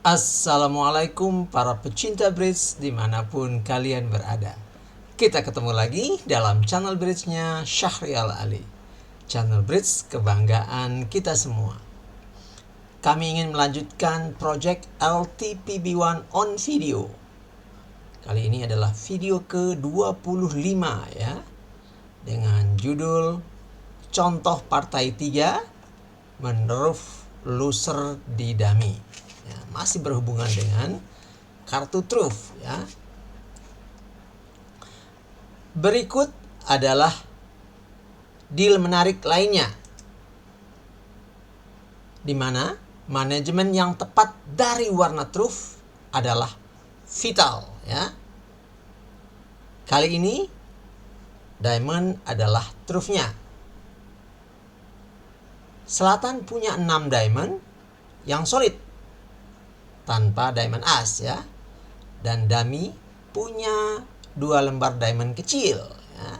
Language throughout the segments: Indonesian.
Assalamualaikum para pecinta bridge dimanapun kalian berada. Kita ketemu lagi dalam channel bridge-nya Syahrial Ali. Channel bridge kebanggaan kita semua. Kami ingin melanjutkan project LTPB1 on video. Kali ini adalah video ke-25 ya. Dengan judul Contoh Partai 3 Meneruf Loser di Dummy. Ya, masih berhubungan dengan kartu truf ya. Berikut adalah deal menarik lainnya, di mana manajemen yang tepat dari warna truf adalah vital ya. Kali ini diamond adalah trufnya. Selatan punya 6 diamond yang solid tanpa diamond as ya, dan dummy punya 2 lembar diamond kecil ya.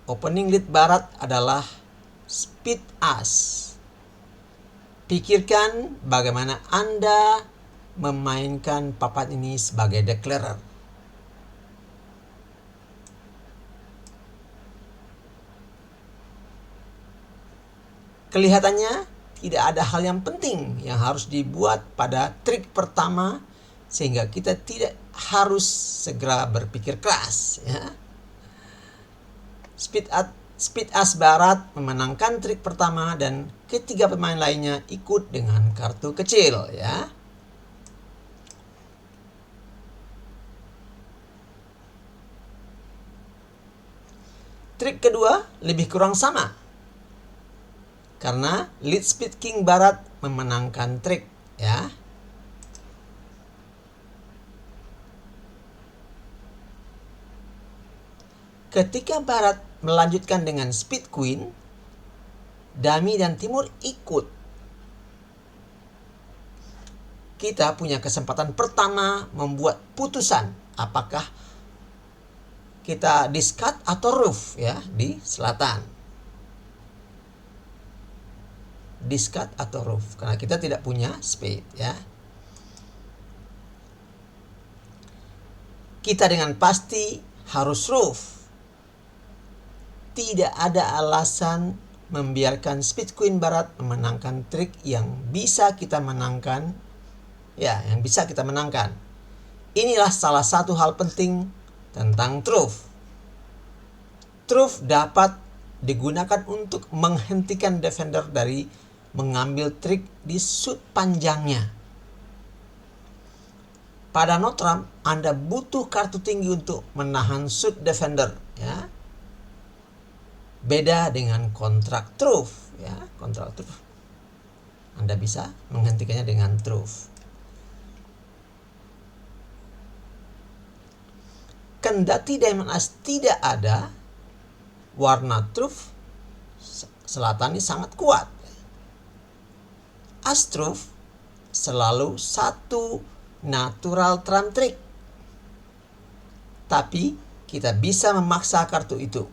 Opening lead barat adalah speed as. Pikirkan bagaimana Anda memainkan papan ini sebagai declarer. Kelihatannya tidak ada hal yang penting yang harus dibuat pada trik pertama, sehingga kita tidak harus segera berpikir keras ya. Speed as barat memenangkan trik pertama dan ketiga pemain lainnya ikut dengan kartu kecil ya. Trik kedua lebih kurang sama, karena lead speed king barat memenangkan trik ya. Ketika barat melanjutkan dengan speed queen, dummy dan timur ikut. Kita punya kesempatan pertama membuat putusan apakah kita discard atau roof ya di selatan. Discard atau roof, karena kita tidak punya spade ya. Kita dengan pasti harus roof. Tidak ada alasan membiarkan speed queen barat memenangkan trik yang bisa kita menangkan ya, yang bisa kita menangkan. Inilah salah satu hal penting tentang truth. Truth dapat digunakan untuk menghentikan defender dari mengambil trik di shoot panjangnya. Pada notram, Anda butuh kartu tinggi untuk menahan shoot defender ya. Beda dengan kontrak truth ya. Kontrak truth Anda bisa menghentikannya dengan truth. Kendati diamond as tidak ada, warna truth selatan ini sangat kuat. As truth selalu satu natural trump trick, tapi kita bisa memaksa kartu itu.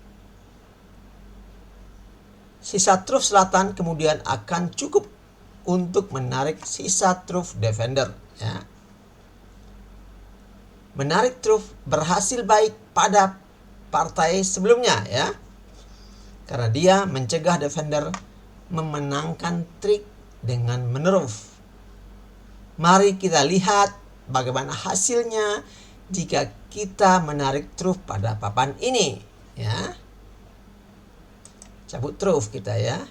Sisa truth selatan kemudian akan cukup untuk menarik sisa truth defender ya. Menarik truth berhasil baik pada partai sebelumnya ya, karena dia mencegah defender memenangkan trik dengan meneruf. Mari kita lihat bagaimana hasilnya jika kita menarik truth pada papan ini ya. Cabut truth kita ya.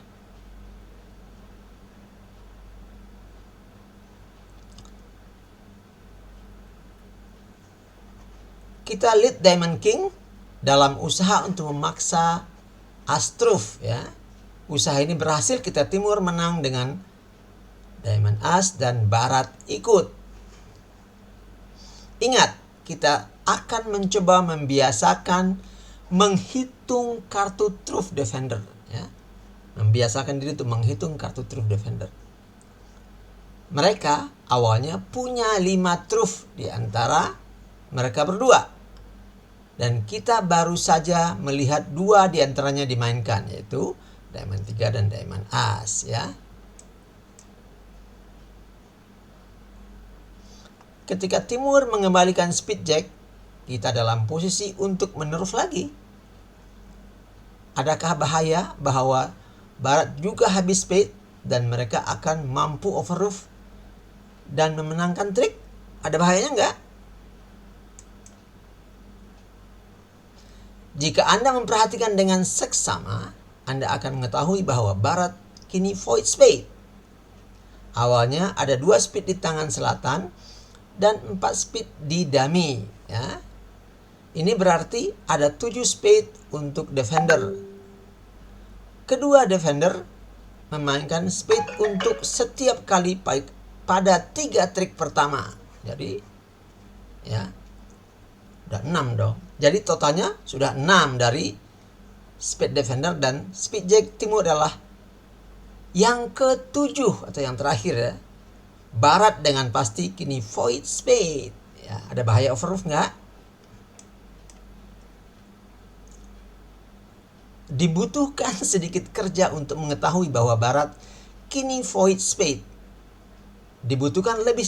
Kita lead diamond king dalam usaha untuk memaksa as truth ya. Usaha ini berhasil, kita timur menang dengan diamond as dan barat ikut. Ingat, kita akan mencoba membiasakan menghitung kartu truth defender ya. Membiasakan diri untuk menghitung kartu truth defender. Mereka awalnya punya 5 truth di antara mereka berdua, dan kita baru saja melihat 2 di antaranya dimainkan, yaitu diamond 3 dan diamond as ya. ketika Timur mengembalikan speed jack, kita dalam posisi untuk menerus lagi. Adakah bahaya bahwa Barat juga habis speed dan mereka akan mampu overroof dan memenangkan trik? Ada bahayanya nggak? Jika Anda memperhatikan dengan seksama, Anda akan mengetahui bahwa Barat kini void spade. Awalnya ada 2 speed di tangan selatan dan 4 speed di dummy. Ya. Ini berarti ada 7 spade untuk defender. Kedua defender memainkan spade untuk setiap kali pada 3 trik pertama. Jadi ya udah 6 dong. Jadi totalnya sudah 6 dari spade defender, dan speed jack Timur adalah yang ke-7 atau yang terakhir ya. Barat dengan pasti kini void spade. Ya, ada bahaya overroof nggak? Dibutuhkan sedikit kerja untuk mengetahui bahwa Barat kini void spade. Dibutuhkan lebih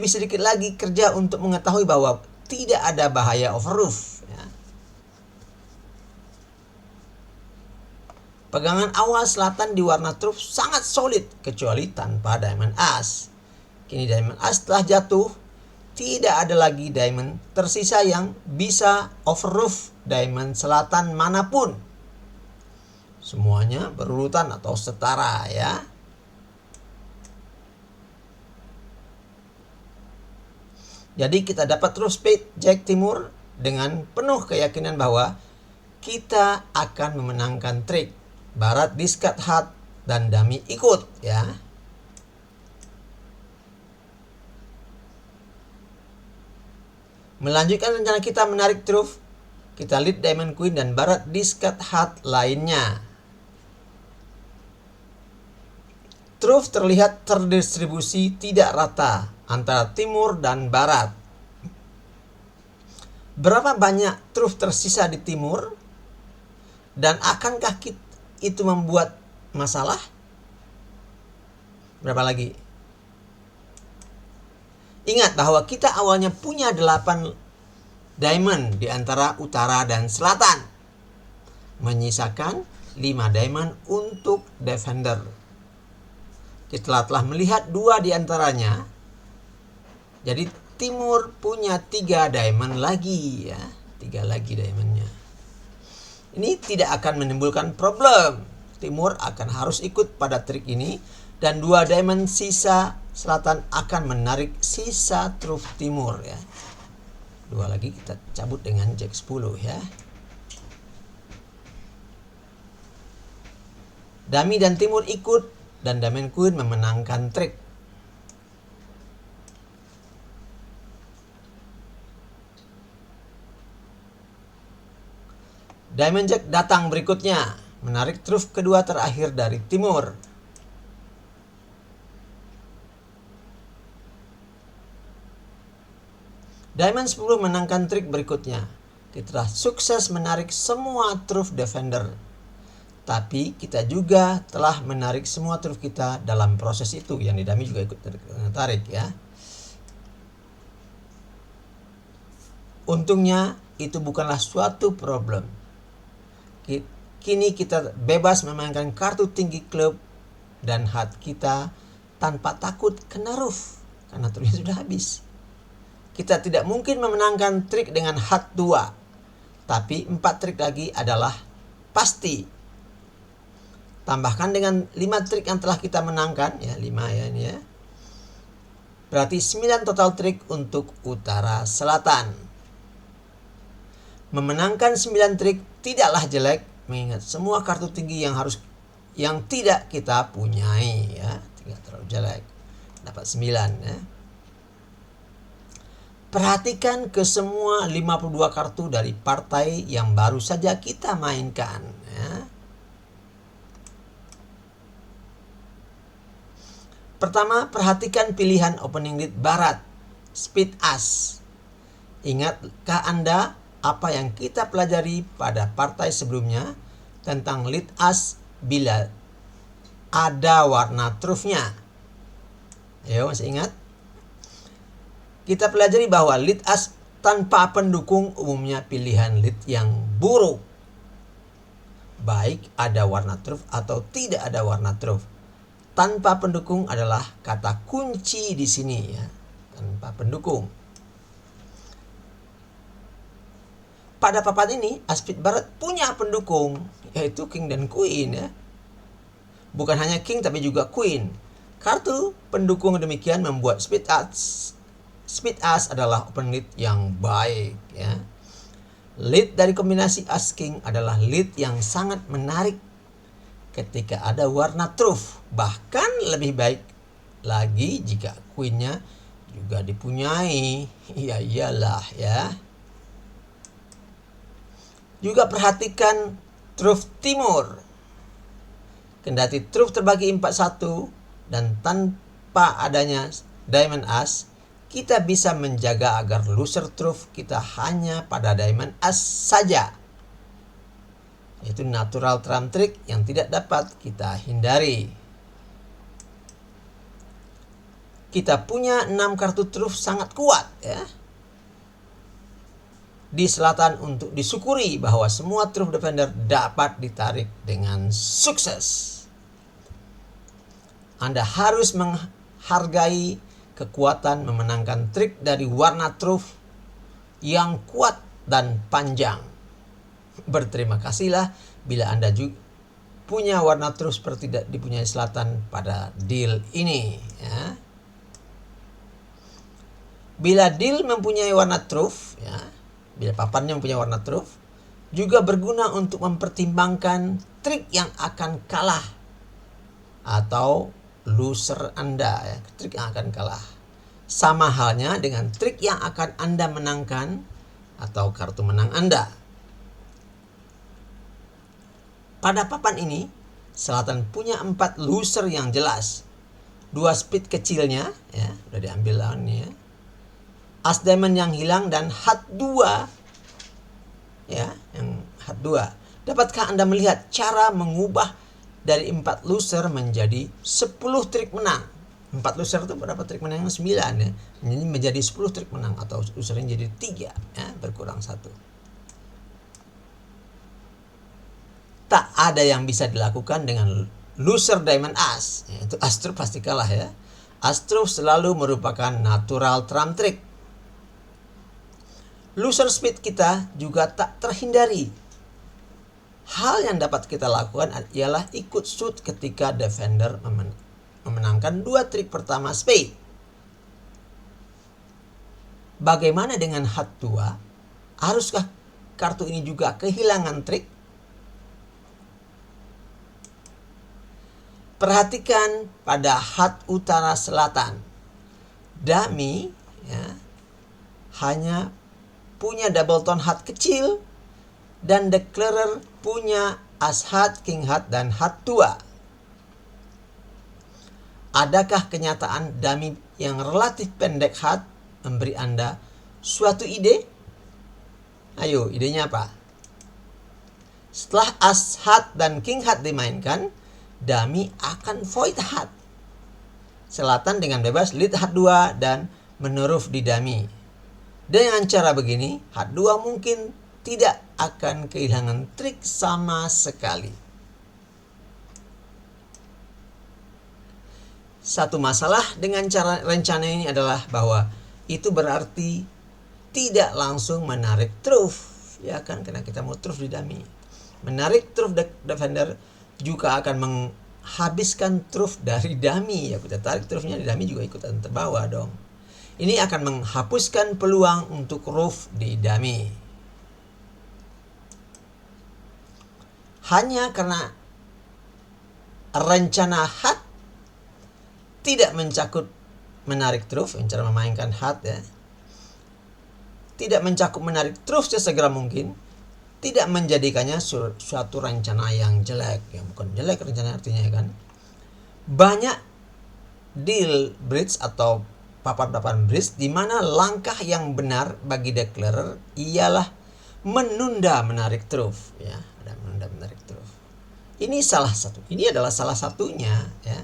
sedikit lagi kerja untuk mengetahui bahwa tidak ada bahaya overroof. Ya. Pegangan awal selatan di warna truf sangat solid kecuali tanpa diamond as. Kini diamond as telah jatuh. Tidak ada lagi diamond tersisa yang bisa overroof diamond selatan manapun. Semuanya berurutan atau setara ya. Jadi kita dapat terus spade jack Timur dengan penuh keyakinan bahwa kita akan memenangkan trik. Barat discard heart dan dummy ikut ya. Melanjutkan rencana kita menarik truf, kita lead diamond queen dan Barat discard heart lainnya. Truf terlihat terdistribusi tidak rata antara Timur dan Barat. Berapa banyak truf tersisa di Timur? Dan akankah itu membuat masalah? Berapa lagi? Ingat bahwa kita awalnya punya 8 diamond di antara utara dan selatan. Menyisakan 5 diamond untuk defender. Kita telah melihat 2 di antaranya. Jadi Timur punya 3 diamond lagi ya. 3 lagi diamondnya. Ini tidak akan menimbulkan problem. Timur akan harus ikut pada trik ini. Dan 2 diamond sisa selatan akan menarik sisa truf Timur ya. 2 lagi kita cabut dengan jack 10 ya. Dummy dan Timur ikut dan diamond queen memenangkan trik. Diamond jack datang berikutnya, menarik truf kedua terakhir dari Timur. Diamond 10 menangkan trik berikutnya. Kita sukses menarik semua truf defender. Tapi kita juga telah menarik semua truf kita dalam proses itu. Yang di dummy juga ikut tarik ya. Untungnya itu bukanlah suatu problem. Kini kita bebas memainkan kartu tinggi klub dan heart kita tanpa takut kena roof. Karena trufnya sudah habis. Kita tidak mungkin memenangkan trik dengan heart 2. Tapi 4 trik lagi adalah pasti. Tambahkan dengan 5 trik yang telah kita menangkan. Ya 5 ya ini ya. Berarti 9 total trik untuk utara selatan. Memenangkan 9 trik tidaklah jelek. Mengingat semua kartu tinggi yang tidak kita punyai ya. Tidak terlalu jelek. Dapat 9 ya. Perhatikan ke semua 52 kartu dari partai yang baru saja kita mainkan. Ya. Pertama, perhatikan pilihan opening lead Barat, speed as. Ingatkah Anda apa yang kita pelajari pada partai sebelumnya tentang lead as bila ada warna trufnya? Ayo, masih ingat? Kita pelajari bahwa lead as tanpa pendukung umumnya pilihan lead yang buruk. Baik ada warna truth atau tidak ada warna truth. Tanpa pendukung adalah kata kunci di sini ya. Tanpa pendukung. Pada papan ini, Aspid Barat punya pendukung, yaitu King dan Queen ya. Bukan hanya King tapi juga Queen. Kartu pendukung demikian membuat Speed As adalah open lead yang baik ya. Lead dari kombinasi As King adalah lead yang sangat menarik ketika ada warna truth. Bahkan lebih baik lagi jika Queen-nya juga dipunyai. Ya iyalah ya. Juga perhatikan truth timur. Kendati truth terbagi 4-1 dan tanpa adanya diamond as, kita bisa menjaga agar loser truth kita hanya pada diamond as saja. Yaitu natural trump trick yang tidak dapat kita hindari. Kita punya 6 kartu truth sangat kuat ya. Di selatan untuk disyukuri bahwa semua truth defender dapat ditarik dengan sukses. Anda harus menghargai kekuatan memenangkan trik dari warna truth yang kuat dan panjang. Berterima kasihlah bila Anda juga punya warna truth seperti dipunyai selatan pada deal ini ya. Bila deal mempunyai warna truth ya, bila papannya mempunyai warna truth, juga berguna untuk mempertimbangkan trik yang akan kalah atau loser Anda ya, trik yang akan kalah. Sama halnya dengan trik yang akan Anda menangkan atau kartu menang Anda. Pada papan ini, selatan punya 4 loser yang jelas. 2 speed kecilnya ya, udah diambil lawannya. As diamond yang hilang dan hat 2 ya, yang hat 2. Dapatkah Anda melihat cara mengubah dari 4 loser menjadi 10 trik menang? 4 loser itu berapa trik menang? 9 ya. Ini menjadi 10 trik menang atau losernya jadi 3 ya, berkurang 1. Tak ada yang bisa dilakukan dengan loser diamond as. Ya, itu as truth pasti kalah ya. As truth selalu merupakan natural trump trick. Loser speed kita juga tak terhindari. Hal yang dapat kita lakukan ialah ikut suit ketika defender memenangkan 2 trik pertama spade. Bagaimana dengan hat 2? Haruskah kartu ini juga kehilangan trik? Perhatikan pada hat utara selatan. Dummy ya, hanya punya double tone hat kecil dan declarer punya as hat, king hat, dan hat 2. Adakah kenyataan dummy yang relatif pendek hat memberi Anda suatu ide? Ayo, idenya apa? Setelah as hat dan king hat dimainkan, dummy akan void hat. Selatan dengan bebas lead hat 2 dan menuruf di dummy. Dengan cara begini, hat 2 mungkin tidak akan kehilangan trik sama sekali. Satu masalah dengan cara rencana ini adalah bahwa itu berarti tidak langsung menarik truth, ya kan, karena kita mau truth di dummy. Menarik truth defender juga akan menghabiskan truth dari dummy. Ya, kita tarik truthnya di dummy juga ikutan terbawa dong. Ini akan menghapuskan peluang untuk roof di dummy. Hanya karena rencana hat tidak mencakup menarik truth, cara memainkan hat ya, tidak mencakup menarik truth sesegera mungkin, tidak menjadikannya suatu rencana yang jelek. Ya, bukan jelek rencana artinya kan. Banyak deal bridge atau papan-papan bridge di mana langkah yang benar bagi declarer ialah menunda menarik truth ya, ada menunda menarik truth. Ini adalah salah satunya ya.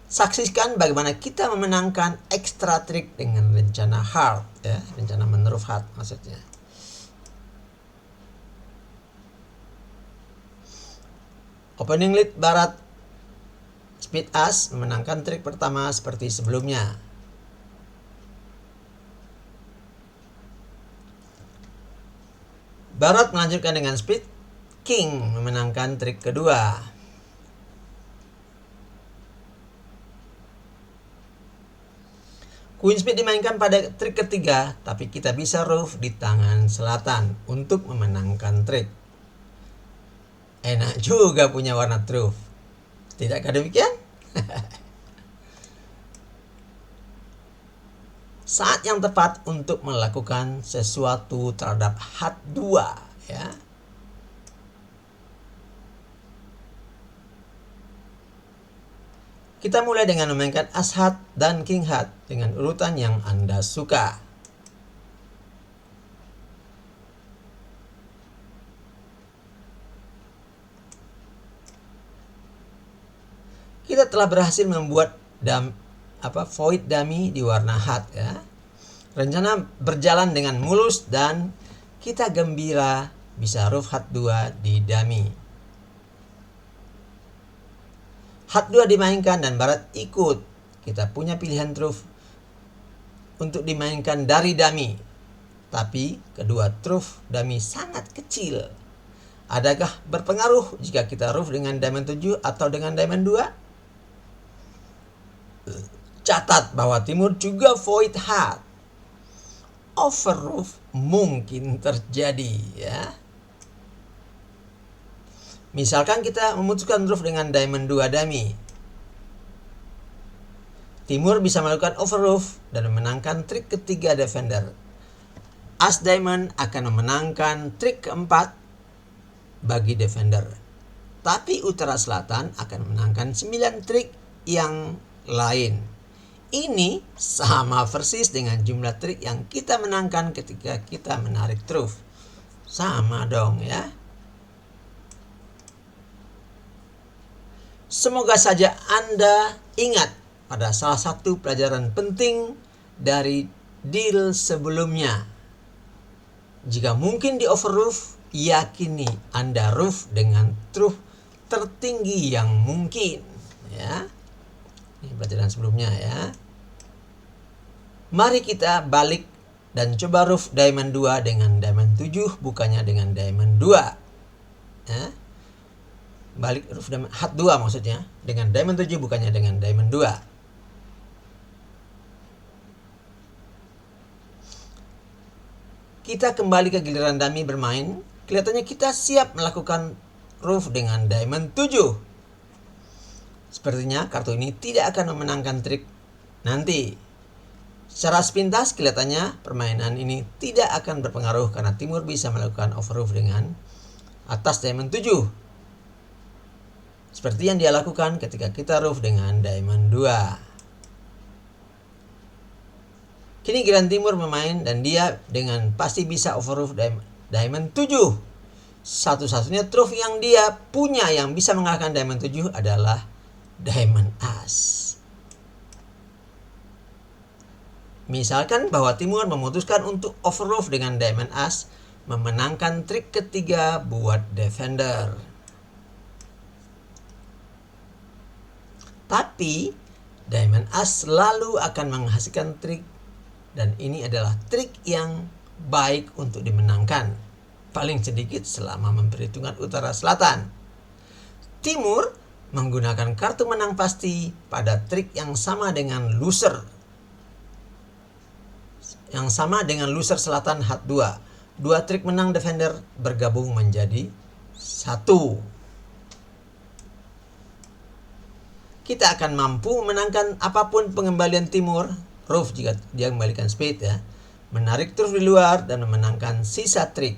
Saksikan bagaimana kita memenangkan extra trick dengan rencana hard ya, rencana meneruf hard maksudnya. Opening lead barat speed as memenangkan trik pertama seperti sebelumnya. Barat melanjutkan dengan speed king memenangkan trik kedua. Queen speed dimainkan pada trik ketiga, tapi kita bisa ruff di tangan selatan untuk memenangkan trik. Enak juga punya warna truff. Tidakkah demikian? Saat yang tepat untuk melakukan sesuatu terhadap hat 2 ya. Kita mulai dengan memainkan as hat dan king hat dengan urutan yang Anda suka. Kita telah berhasil membuat void dummy di warna hat ya. Rencana berjalan dengan mulus dan kita gembira bisa ruff hat 2 di dummy. Hat 2 dimainkan dan barat ikut. Kita punya pilihan truff untuk dimainkan dari dummy. Tapi kedua truff dummy sangat kecil. Adakah berpengaruh jika kita ruff dengan diamond 7 atau dengan diamond 2? Catat bahwa Timur juga void hat. Overruff mungkin terjadi ya. Misalkan kita memutuskan ruff dengan diamond 2 dummy. Timur bisa melakukan overruff dan memenangkan trik ketiga defender. As diamond akan memenangkan trik keempat bagi defender. Tapi utara selatan akan memenangkan 9 trik yang lain. Ini sama persis dengan jumlah trik yang kita menangkan ketika kita menarik truff. Sama dong ya. Semoga saja Anda ingat pada salah satu pelajaran penting dari deal sebelumnya. Jika mungkin di overruff, yakini Anda ruff dengan truff tertinggi yang mungkin ya. Ini pelajaran sebelumnya ya. Mari kita balik dan coba ruff diamond 2 dengan diamond 7 bukannya dengan diamond 2 ya. Balik ruff diamond hat 2 maksudnya dengan diamond 7 bukannya dengan diamond 2. Kita kembali ke giliran dummy bermain. Kelihatannya kita siap melakukan ruff dengan diamond 7. Sepertinya kartu ini tidak akan memenangkan trik nanti. Secara sepintas kelihatannya permainan ini tidak akan berpengaruh karena Timur bisa melakukan overruff dengan atas diamond 7. Seperti yang dia lakukan ketika kita ruff dengan diamond 2. Kini giliran Timur memain dan dia dengan pasti bisa overruff diamond 7. Satu-satunya truff yang dia punya yang bisa mengalahkan diamond 7 adalah diamond as. Misalkan bahwa Timur memutuskan untuk overruff dengan diamond as, memenangkan trik ketiga buat defender. Tapi diamond as selalu akan menghasilkan trik dan ini adalah trik yang baik untuk dimenangkan. Paling sedikit selama memperhitungkan utara selatan. Timur menggunakan kartu menang pasti pada trik yang sama dengan loser. Yang sama dengan loser selatan hat 2. Dua trik menang defender bergabung menjadi 1. Kita akan mampu memenangkan apapun pengembalian Timur. Ruff jika dia kembalikan speed ya. Menarik truff di luar dan memenangkan sisa trik.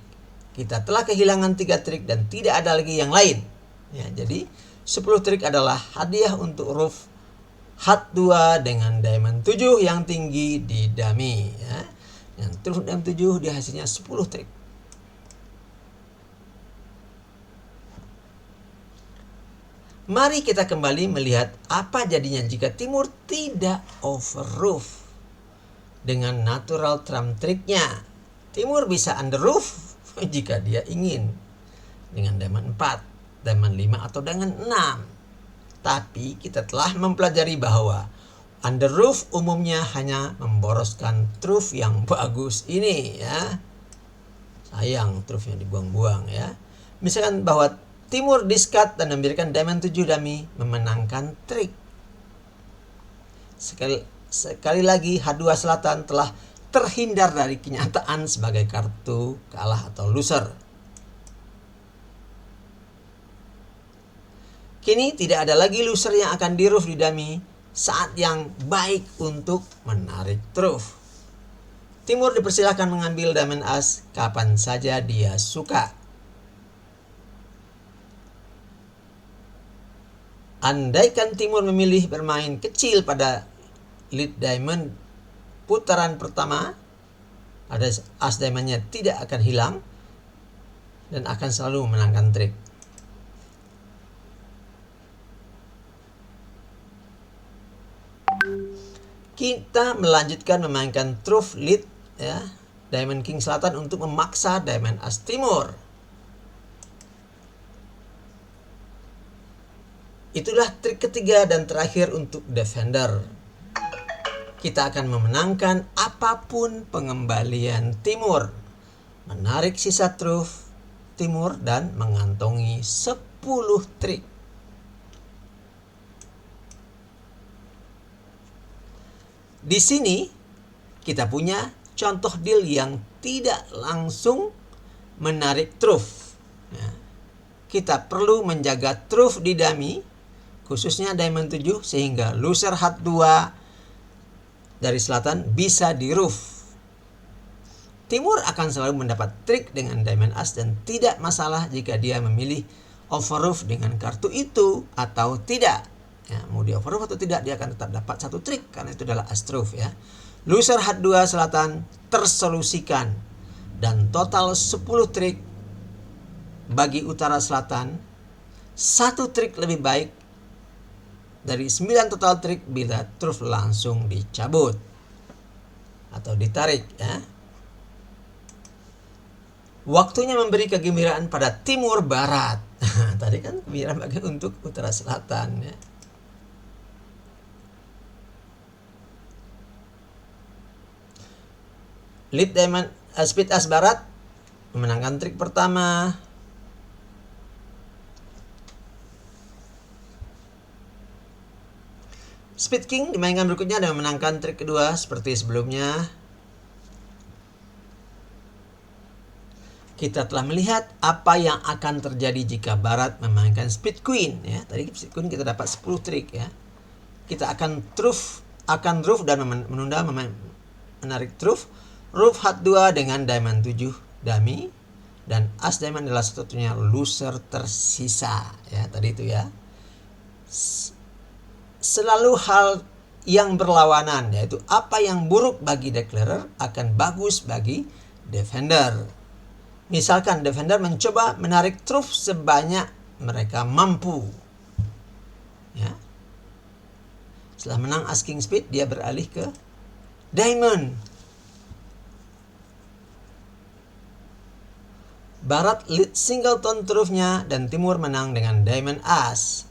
Kita telah kehilangan 3 trik dan tidak ada lagi yang lain. Ya, jadi 10 trik adalah hadiah untuk ruff hat 2 dengan diamond 7 yang tinggi di dummy ya. Yang truff diamond 7 dia hasilnya 10 trik. Mari kita kembali melihat apa jadinya jika Timur tidak overruff. dengan natural trump triknya. Timur bisa under roof jika dia ingin dengan diamond 4, diamond 5 atau dengan 6. Tapi kita telah mempelajari bahwa under roof umumnya hanya memboroskan truth yang bagus ini ya. Sayang truthnya dibuang-buang ya. Misalkan bahwa Timur discard dan memberikan diamond 7 dummy memenangkan trik. Sekali lagi H2 Selatan telah terhindar dari kenyataan sebagai kartu kalah atau loser. Kini tidak ada lagi loser yang akan di-roof di dummy saat yang baik untuk menarik truth. Timur dipersilakan mengambil diamond as kapan saja dia suka. Andaikan Timur memilih bermain kecil pada lead diamond putaran pertama, ada as diamondnya tidak akan hilang dan akan selalu memenangkan trik. Kita melanjutkan memainkan truth lead ya, diamond king selatan untuk memaksa diamond as Timur. Itulah trik ketiga dan terakhir untuk defender. Kita akan memenangkan apapun pengembalian Timur. Menarik sisa truth Timur dan mengantongi 10 trik. Di sini kita punya contoh deal yang tidak langsung menarik truth. Ya. Kita perlu menjaga truth di dummy, khususnya diamond 7, sehingga loser H2 dari selatan bisa di-roof. Timur akan selalu mendapat trik dengan diamond as dan tidak masalah jika dia memilih overroof dengan kartu itu atau tidak. Ya, mau di overroof atau tidak, dia akan tetap dapat satu trik karena itu adalah as truth ya. Loser H2 selatan tersolusikan dan total 10 trik bagi utara selatan. Satu trik lebih baik dari 9 total trik bila truth langsung dicabut atau ditarik ya. Waktunya memberi kegembiraan pada Timur Barat. Tadi kan gembiraan bagi untuk utara selatan ya. Lead diamond speed as Barat memenangkan trik pertama. Speed King dimainkan berikutnya dan memenangkan trik kedua seperti sebelumnya. Kita telah melihat apa yang akan terjadi jika Barat memainkan Speed Queen ya. Tadi Speed Queen kita dapat 10 trik ya. Kita akan roof dan menunda menarik truth. Roof H2 dengan diamond 7 dummy dan as diamond adalah satu-satunya loser tersisa ya, tadi itu ya. Selalu hal yang berlawanan, yaitu apa yang buruk bagi declarer akan bagus bagi defender. Misalkan defender mencoba menarik truth sebanyak mereka mampu ya. Setelah menang as king speed, dia beralih ke diamond. Barat lead singleton truthnya dan Timur menang dengan diamond as.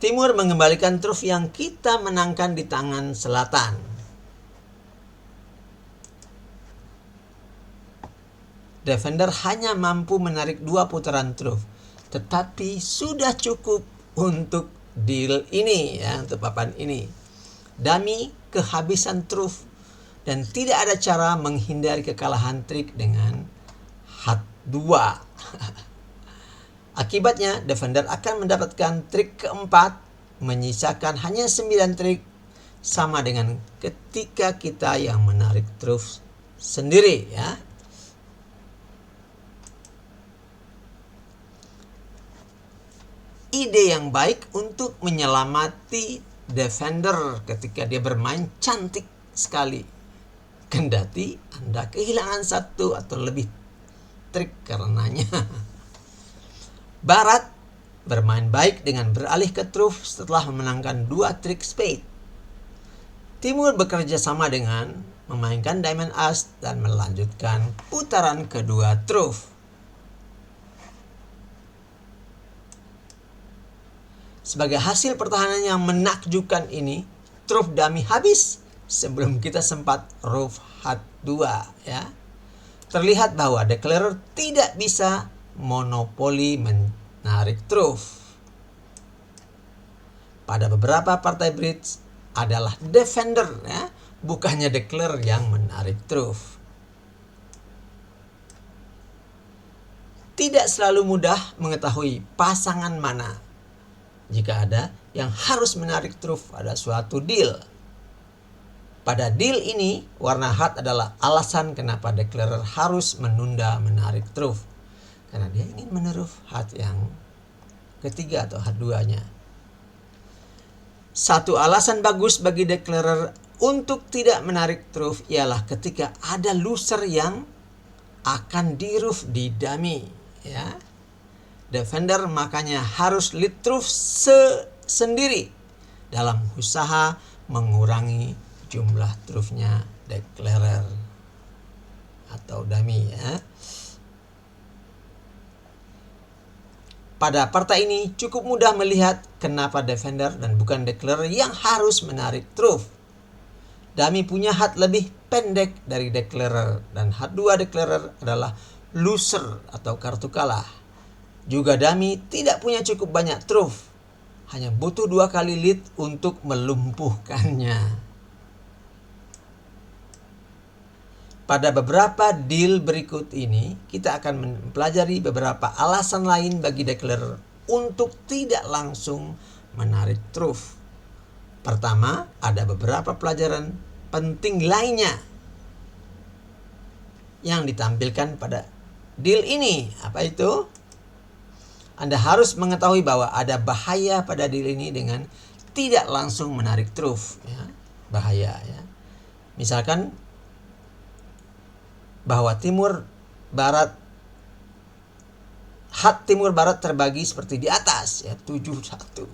Timur mengembalikan truth yang kita menangkan di tangan selatan. Defender hanya mampu menarik 2 putaran truth, tetapi sudah cukup untuk deal ini ya, untuk papan ini. Dummy kehabisan truth dan tidak ada cara menghindari kekalahan trik dengan H2. Akibatnya, defender akan mendapatkan trik keempat, menyisakan hanya 9 trik, sama dengan ketika kita yang menarik truth sendiri ya. Ide yang baik untuk menyelamati defender ketika dia bermain cantik sekali. Kendati Anda kehilangan satu atau lebih trik karenanya. Barat bermain baik dengan beralih ke truth setelah memenangkan 2 trik spade. Timur bekerja sama dengan memainkan diamond as dan melanjutkan putaran kedua truth. Sebagai hasil pertahanan yang menakjubkan ini, truth dummy habis sebelum kita sempat roof hat 2 ya. Terlihat bahwa declarer tidak bisa monopoli menarik truth. Pada beberapa partai bridge adalah defender ya, bukannya declarer yang menarik truth. Tidak selalu mudah mengetahui pasangan mana. Jika ada yang harus menarik truth pada suatu deal. Pada deal ini, warna hat adalah alasan kenapa declarer harus menunda menarik truth. Karena dia ingin menaruh hat yang ketiga atau hat 2-nya. Satu alasan bagus bagi declarer untuk tidak menarik truth ialah ketika ada loser yang akan di-roof di dummy. Ya. Defender makanya harus lead truth sendiri dalam usaha mengurangi jumlah truthnya declarer atau dummy ya. Pada partai ini cukup mudah melihat kenapa defender dan bukan declarer yang harus menarik truth. Dummy punya hat lebih pendek dari declarer dan hat 2 declarer adalah loser atau kartu kalah. Juga dummy tidak punya cukup banyak truth. Hanya butuh 2 kali lead untuk melumpuhkannya. Pada beberapa deal berikut ini, kita akan mempelajari beberapa alasan lain bagi declarer untuk tidak langsung menarik truth. Pertama, ada beberapa pelajaran penting lainnya yang ditampilkan pada deal ini. Apa itu? Anda harus mengetahui bahwa ada bahaya pada deal ini dengan tidak langsung menarik truth. Ya. Bahaya ya. Misalkan bahwa timur barat, hat timur barat terbagi seperti di atas ya, 7-1.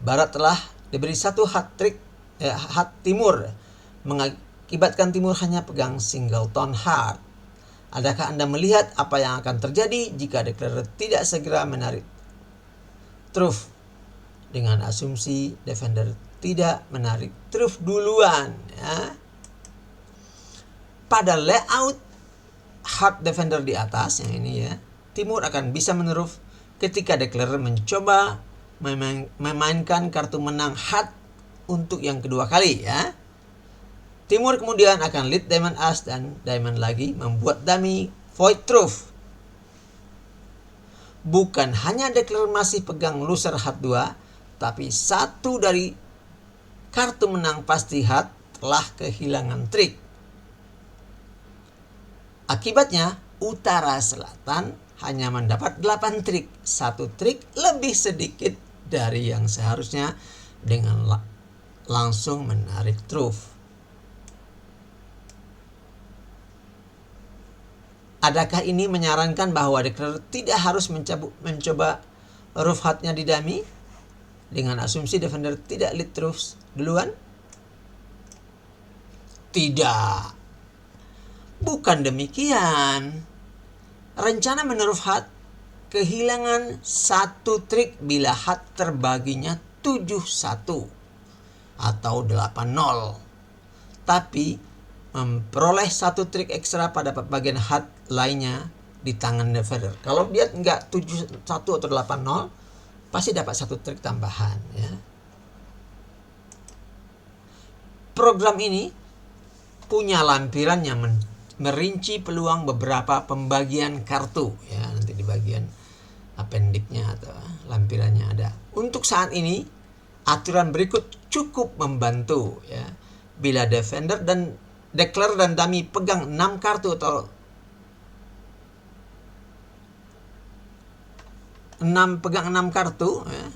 Barat telah diberi satu hat trick hat timur, mengakibatkan timur hanya pegang singleton heart. Adakah Anda melihat apa yang akan terjadi jika declarer tidak segera menarik truth dengan asumsi defender tidak menarik truth duluan ya. Pada layout hat defender di atas yang ini ya, timur akan bisa menaruh ketika declarer mencoba memainkan kartu menang hat untuk yang kedua kali ya. Timur kemudian akan lead diamond as dan diamond lagi membuat dummy void truth. Bukan hanya declarer masih pegang loser hat 2, tapi satu dari kartu menang pasti hat telah kehilangan trik. Akibatnya, utara selatan hanya mendapat 8 trik. Satu trik lebih sedikit dari yang seharusnya dengan langsung menarik truth. Adakah ini menyarankan bahwa declarer tidak harus mencoba roof hat-nya di dummy dengan asumsi defender tidak lead truth duluan? Tidak. Bukan demikian. Rencana menaruh hat kehilangan satu trik bila hat terbaginya 7-1 atau 8-0. Tapi memperoleh satu trik ekstra pada bagian hat lainnya di tangan defender. Kalau dia enggak 7-1 atau 8-0, pasti dapat satu trik tambahan ya. Program ini punya lampiran yang merinci peluang beberapa pembagian kartu ya, nanti di bagian appendiknya atau lampirannya ada. Untuk saat ini aturan berikut cukup membantu ya. Bila defender dan declarer dan dummy pegang 6 kartu atau 6 kartu ya,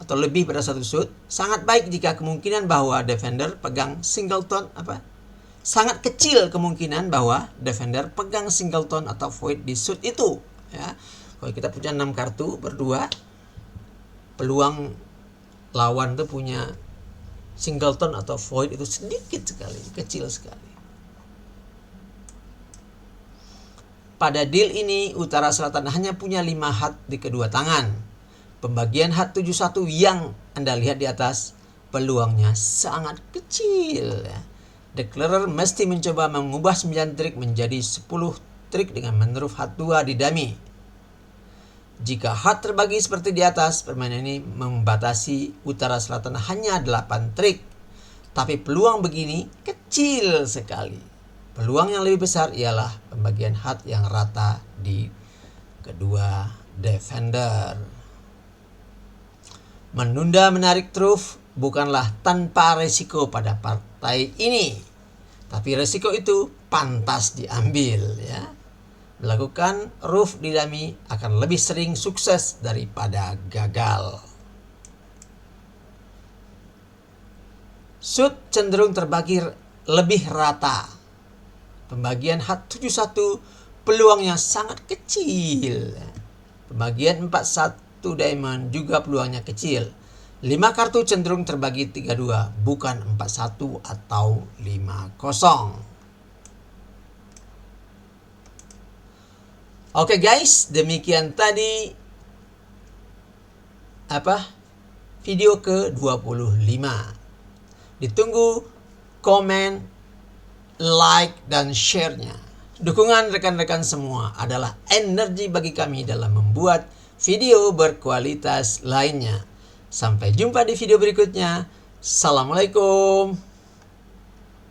atau lebih pada satu suit, sangat baik jika kemungkinan bahwa defender pegang singleton sangat kecil kemungkinan bahwa defender pegang singleton atau void di suit itu ya. Kalau kita punya 6 kartu berdua, peluang lawan tuh punya singleton atau void itu sedikit sekali, kecil sekali. Pada deal ini, Utara Selatan hanya punya 5 hat di kedua tangan. Pembagian hat 71 yang Anda lihat di atas, peluangnya sangat kecil. Declarer mesti mencoba mengubah 9 trik menjadi 10 trik dengan menaruh hat 2 di dummy. Jika hat terbagi seperti di atas, permainan ini membatasi Utara Selatan hanya 8 trik. Tapi peluang begini kecil sekali. Peluang yang lebih besar ialah pembagian hat yang rata di kedua defender. Menunda menarik truf bukanlah tanpa resiko pada partai ini. Tapi resiko itu pantas diambil ya. Melakukan roof di dummy akan lebih sering sukses daripada gagal. Suit cenderung terbagi lebih rata. Pembagian hat 71 peluangnya sangat kecil. Pembagian 41 diamond juga peluangnya kecil. 5 kartu cenderung terbagi 32, bukan 41 atau 50. Oke guys, demikian tadi video ke-25. Ditunggu komen, like, dan share-nya. Dukungan rekan-rekan semua adalah energi bagi kami dalam membuat video berkualitas lainnya. Sampai jumpa di video berikutnya. Assalamualaikum.